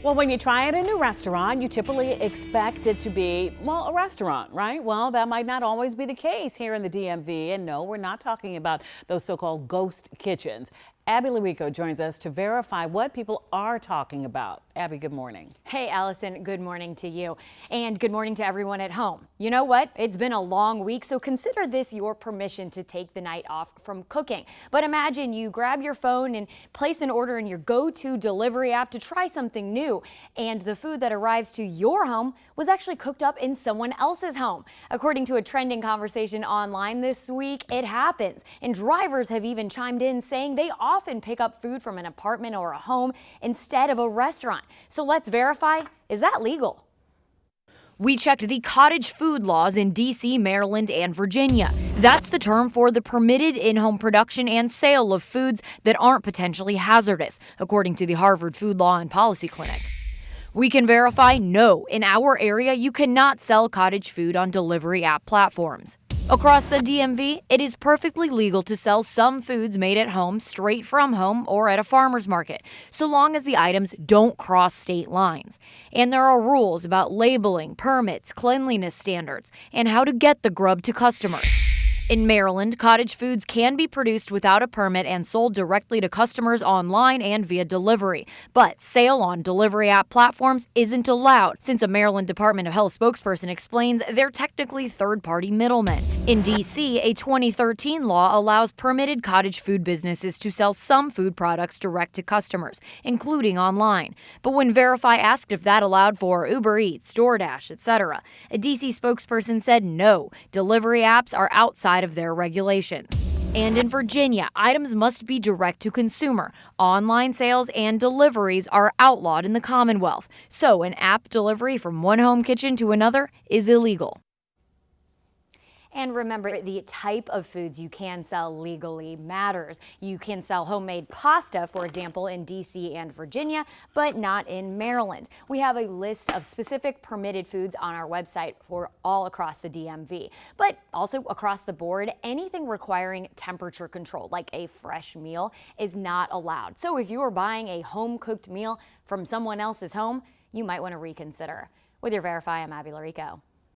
Well, when you try at a new restaurant, you typically expect it to be, well, a restaurant, right? Well, that might not always be the case here in the DMV. And no, we're not talking about those so-called ghost kitchens. Abby Larico joins us to verify what people are talking about. Abby, good morning. Hey, Allison, good morning to you. And good morning to everyone at home. You know what? It's been a long week, so consider this your permission to take the night off from cooking. But imagine you grab your phone and place an order in your go-to delivery app to try something new. And the food that arrives to your home was actually cooked up in someone else's home. According to a trending conversation online this week, it happens. And drivers have even chimed in saying they often pick up food from an apartment or a home instead of a restaurant. So let's verify, is that legal? We checked the cottage food laws in D.C., Maryland, and Virginia. That's the term for the permitted in-home production and sale of foods that aren't potentially hazardous, according to the Harvard Food Law and Policy Clinic. We can verify, no, in our area, you cannot sell cottage food on delivery app platforms. Across the DMV, it is perfectly legal to sell some foods made at home, straight from home, or at a farmer's market, so long as the items don't cross state lines. And there are rules about labeling, permits, cleanliness standards, and how to get the grub to customers. In Maryland, cottage foods can be produced without a permit and sold directly to customers online and via delivery. But sale on delivery app platforms isn't allowed, since a Maryland Department of Health spokesperson explains they're technically third-party middlemen. In D.C., a 2013 law allows permitted cottage food businesses to sell some food products direct to customers, including online. But when Verify asked if that allowed for Uber Eats, DoorDash, etc., a D.C. spokesperson said no, delivery apps are outside of their regulations. And in Virginia, items must be direct to consumer. Online sales and deliveries are outlawed in the Commonwealth. So an app delivery from one home kitchen to another is illegal. And remember, the type of foods you can sell legally matters. You can sell homemade pasta, for example, in D.C. and Virginia, but not in Maryland. We have a list of specific permitted foods on our website for all across the DMV. But also across the board, anything requiring temperature control, like a fresh meal, is not allowed. So if you are buying a home-cooked meal from someone else's home, you might want to reconsider. With your Verify, I'm Abby Larico.